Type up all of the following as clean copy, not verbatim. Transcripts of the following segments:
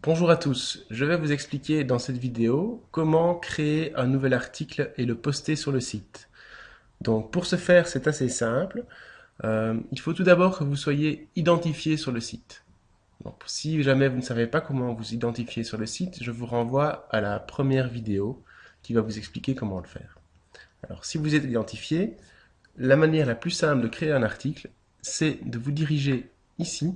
Bonjour à tous, je vais vous expliquer dans cette vidéo comment créer un nouvel article et le poster sur le site. Donc pour ce faire, c'est assez simple. Il faut tout d'abord que vous soyez identifié sur le site. Donc si jamais vous ne savez pas comment vous identifier sur le site, je vous renvoie à la première vidéo qui va vous expliquer comment le faire. Alors si vous êtes identifié, la manière la plus simple de créer un article, c'est de vous diriger ici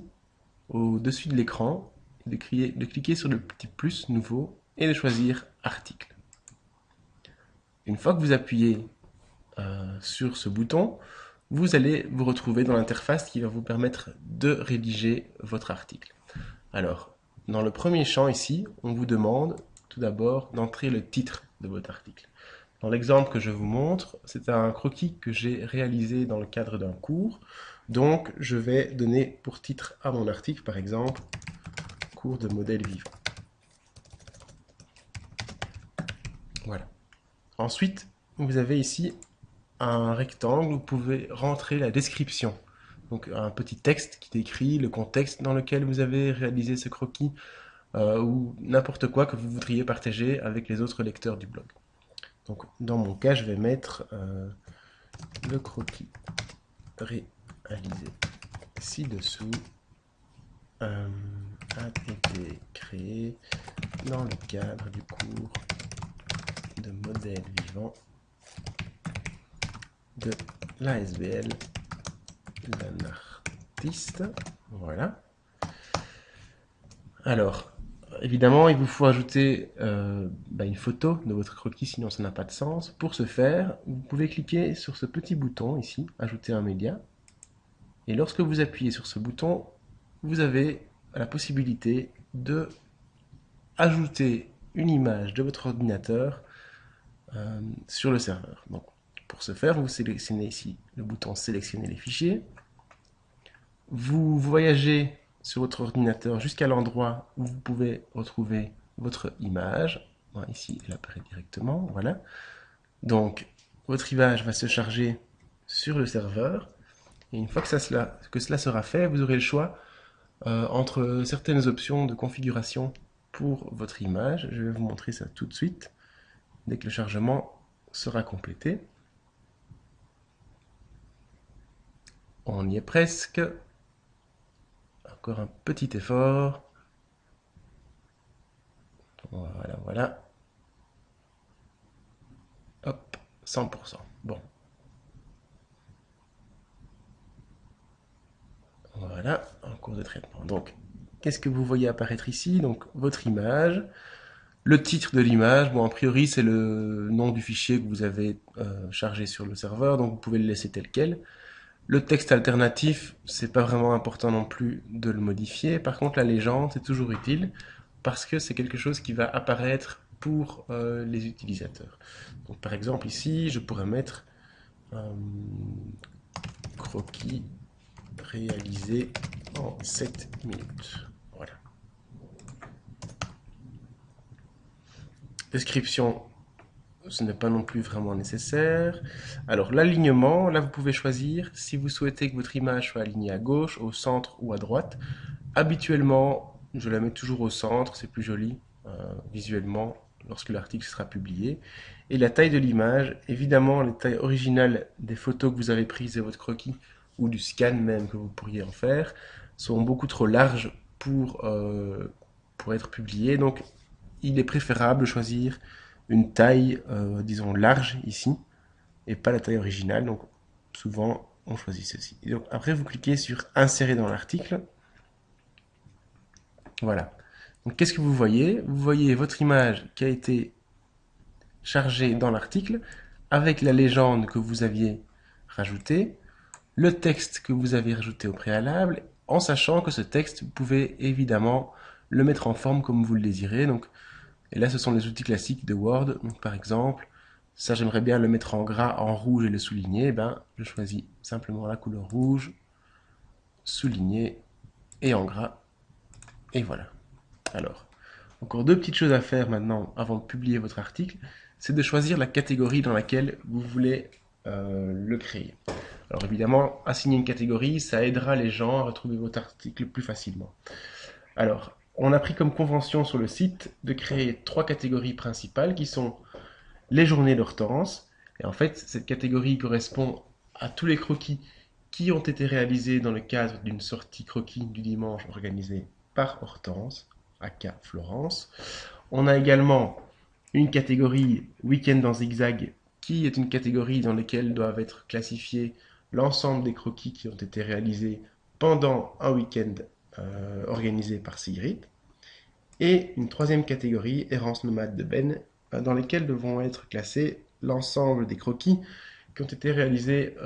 au-dessus de l'écran, de cliquer sur le petit plus nouveau et de choisir article. Une fois que vous appuyez sur ce bouton, vous allez vous retrouver dans l'interface qui va vous permettre de rédiger votre article. Alors, dans le premier champ ici, on vous demande tout d'abord d'entrer le titre de votre article. Dans l'exemple que je vous montre, c'est un croquis que j'ai réalisé dans le cadre d'un cours. Donc, je vais donner pour titre à mon article, par exemple, cours de modèle vivant. Voilà. Ensuite, vous avez ici un rectangle où vous pouvez rentrer la description. Donc un petit texte qui décrit le contexte dans lequel vous avez réalisé ce croquis ou n'importe quoi que vous voudriez partager avec les autres lecteurs du blog. Donc dans mon cas, je vais mettre le croquis réalisé ci-dessous a été créé dans le cadre du cours de modèle vivant de l'ASBL d'un artiste. Voilà. Alors, évidemment, il vous faut ajouter une photo de votre croquis, sinon ça n'a pas de sens. Pour ce faire, vous pouvez cliquer sur ce petit bouton ici, ajouter un média. Et lorsque vous appuyez sur ce bouton, vous avez la possibilité de ajouter une image de votre ordinateur sur le serveur. Donc, pour ce faire, vous sélectionnez ici le bouton sélectionner les fichiers. Vous voyagez sur votre ordinateur jusqu'à l'endroit où vous pouvez retrouver votre image. Bon, ici, elle apparaît directement. Voilà. Donc, votre image va se charger sur le serveur. Et une fois que cela sera fait, vous aurez le choix entre certaines options de configuration pour votre image. Je vais vous montrer ça tout de suite, dès que le chargement sera complété. On y est presque. Encore un petit effort. Voilà, voilà. Hop, 100%. Bon. Voilà, en cours de traitement. Donc, qu'est-ce que vous voyez apparaître ici? Donc, votre image. Le titre de l'image, bon, a priori, c'est le nom du fichier que vous avez chargé sur le serveur, donc vous pouvez le laisser tel quel. Le texte alternatif, c'est pas vraiment important non plus de le modifier. Par contre, la légende, c'est toujours utile parce que c'est quelque chose qui va apparaître pour les utilisateurs. Donc, par exemple, ici, je pourrais mettre croquis réalisé en 7 minutes. Voilà. Description, ce n'est pas non plus vraiment nécessaire. Alors l'alignement, là vous pouvez choisir si vous souhaitez que votre image soit alignée à gauche, au centre ou à droite. Habituellement, je la mets toujours au centre, c'est plus joli visuellement lorsque l'article sera publié. Et la taille de l'image, évidemment les tailles originales des photos que vous avez prises de votre croquis ou du scan même que vous pourriez en faire, sont beaucoup trop larges pour être publiées. Donc il est préférable de choisir une taille, disons, large ici, et pas la taille originale. Donc, souvent, on choisit ceci. Et donc, après, vous cliquez sur Insérer dans l'article. Voilà. Donc, qu'est-ce que vous voyez? Vous voyez votre image qui a été chargée dans l'article, avec la légende que vous aviez rajoutée, le texte que vous avez rajouté au préalable, en sachant que ce texte, vous pouvez évidemment le mettre en forme comme vous le désirez. Donc, et là, ce sont les outils classiques de Word. Donc, par exemple, ça, j'aimerais bien le mettre en gras, en rouge et le souligner. Eh ben, je choisis simplement la couleur rouge, souligné et en gras. Et voilà. Alors, encore deux petites choses à faire maintenant avant de publier votre article. C'est de choisir la catégorie dans laquelle vous voulez le créer. Alors évidemment, assigner une catégorie, ça aidera les gens à retrouver votre article plus facilement. Alors, On a pris comme convention sur le site de créer trois catégories principales qui sont les journées d'Hortense. Et en fait, cette catégorie correspond à tous les croquis qui ont été réalisés dans le cadre d'une sortie croquis du dimanche organisée par Hortense, aka Florence. On a également une catégorie week-end en zigzag qui est une catégorie dans laquelle doivent être classifiés l'ensemble des croquis qui ont été réalisés pendant un week-end organisé par Sigrid. Et une troisième catégorie, errance nomade de Ben, dans lesquelles devront être classés l'ensemble des croquis qui ont été réalisés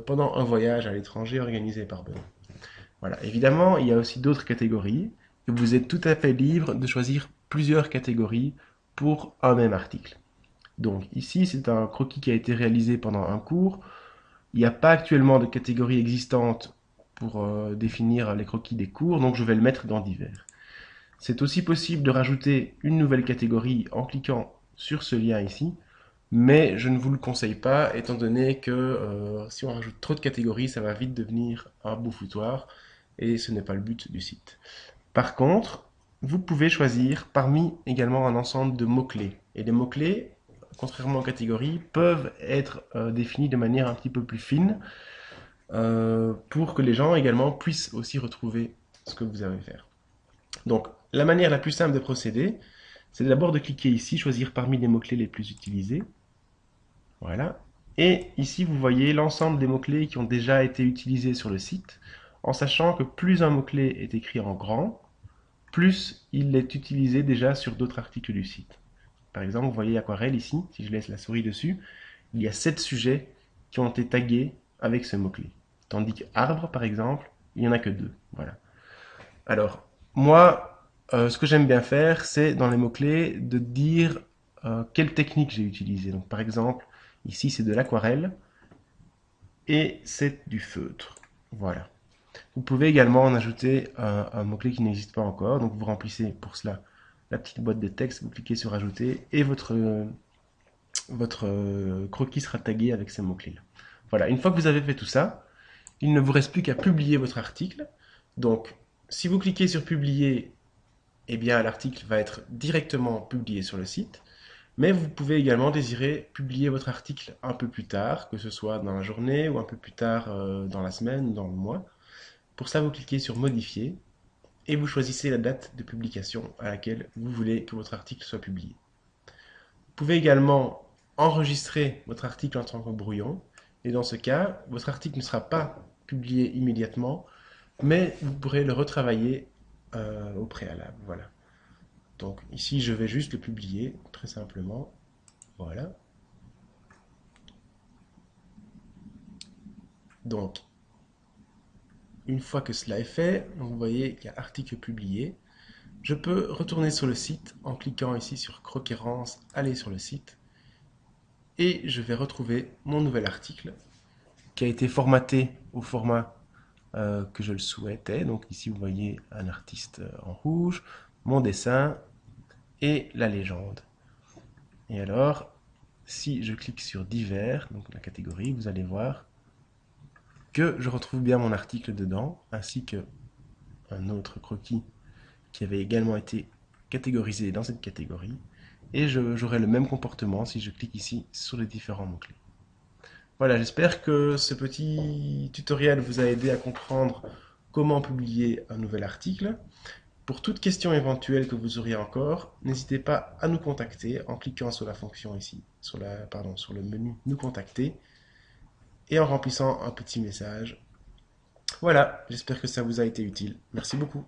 pendant un voyage à l'étranger organisé par Ben. Voilà, évidemment, il y a aussi d'autres catégories, et vous êtes tout à fait libre de choisir plusieurs catégories pour un même article. Donc ici, c'est un croquis qui a été réalisé pendant un cours. Il n'y a pas actuellement de catégorie existante pour définir les croquis des cours, donc je vais le mettre dans divers. C'est aussi possible de rajouter une nouvelle catégorie en cliquant sur ce lien ici, mais je ne vous le conseille pas étant donné que si on rajoute trop de catégories, ça va vite devenir un beau foutoir et ce n'est pas le but du site. Par contre, vous pouvez choisir parmi également un ensemble de mots-clés. Et les mots-clés, contrairement aux catégories, peuvent être définis de manière un petit peu plus fine pour que les gens également puissent aussi retrouver ce que vous avez faire. Donc, la manière la plus simple de procéder, c'est d'abord de cliquer ici, choisir parmi les mots-clés les plus utilisés. Voilà. Et ici, vous voyez l'ensemble des mots-clés qui ont déjà été utilisés sur le site, en sachant que plus un mot-clé est écrit en grand, plus il est utilisé déjà sur d'autres articles du site. Par exemple, vous voyez aquarelle ici, si je laisse la souris dessus, il y a 7 sujets qui ont été tagués avec ce mot-clé. Tandis que arbre, par exemple, il n'y en a que 2. Voilà. Alors, moi, ce que j'aime bien faire, c'est dans les mots-clés de dire quelle technique j'ai utilisée. Donc, par exemple, ici, c'est de l'aquarelle et c'est du feutre. Voilà. Vous pouvez également en ajouter un mot-clé qui n'existe pas encore. Donc, vous remplissez pour cela la petite boîte de texte, vous cliquez sur ajouter et votre croquis sera tagué avec ces mots-clés-là. Voilà. Une fois que vous avez fait tout ça, il ne vous reste plus qu'à publier votre article. Donc, si vous cliquez sur publier, eh bien l'article va être directement publié sur le site. Mais vous pouvez également désirer publier votre article un peu plus tard, que ce soit dans la journée ou un peu plus tard dans la semaine ou dans le mois. Pour ça, vous cliquez sur modifier et vous choisissez la date de publication à laquelle vous voulez que votre article soit publié. Vous pouvez également enregistrer votre article en tant que brouillon. Et dans ce cas, votre article ne sera pas publié immédiatement, mais vous pourrez le retravailler au préalable. Voilà. Donc ici, je vais juste le publier, très simplement. Voilà. Donc, une fois que cela est fait, vous voyez qu'il y a article publié. Je peux retourner sur le site en cliquant ici sur Croquerence, aller sur le site. Et je vais retrouver mon nouvel article qui a été formaté au format que je le souhaitais. Donc ici, vous voyez un artiste en rouge, mon dessin et la légende. Et alors, si je clique sur divers, donc la catégorie, vous allez voir que je retrouve bien mon article dedans, ainsi que un autre croquis qui avait également été catégorisé dans cette catégorie. Et j'aurai le même comportement si je clique ici sur les différents mots-clés. Voilà, j'espère que ce petit tutoriel vous a aidé à comprendre comment publier un nouvel article. Pour toute question éventuelle que vous auriez encore, n'hésitez pas à nous contacter en cliquant sur la fonction ici, sur le menu Nous contacter et en remplissant un petit message. Voilà, j'espère que ça vous a été utile. Merci beaucoup.